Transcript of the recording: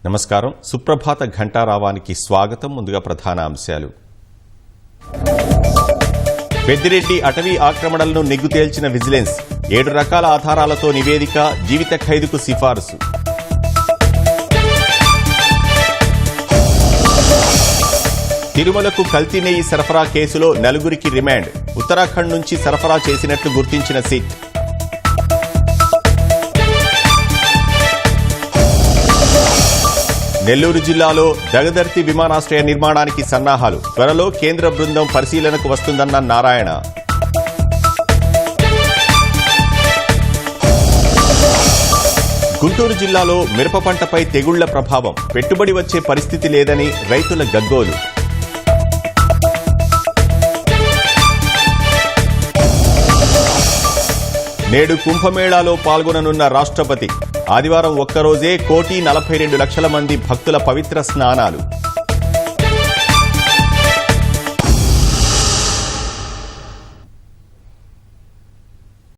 నమస్కారం. సుప్రభాత ఘంటారావానికి స్వాగతం. ముందుగా ప్రధాన అంశాలు. పెద్దిరెడ్డి అటవీ ఆక్రమణలను నిగ్గు తేల్చిన విజిలెన్స్. 7 రకాల ఆధారాలతో నివేదిక, జీవిత ఖైదుకు సిఫారసు. తిరుమలకు కల్తీ నెయ్యి సరఫరా కేసులో 4గురికి రిమాండ్. ఉత్తరాఖండ్ నుంచి సరఫరా చేసినట్లు గుర్తించిన సిట్. నెల్లూరు జిల్లాలో దగదర్తి విమానాశ్రయ నిర్మాణానికి సన్నాహాలు. త్వరలో కేంద్ర బృందం పరిశీలనకు వస్తుందన్న నారాయణ. గుంటూరు జిల్లాలో మిరప పంటపై తెగుళ్ల ప్రభావం. పెట్టుబడి వచ్చే పరిస్థితి లేదని రైతుల గగ్గోలు. నేడు కుంభమేళాలో పాల్గొననున్న రాష్ట్రపతి. ఆదివారం ఒక్కరోజే 1,42,00,000 మంది భక్తుల పవిత్ర స్నానాలు.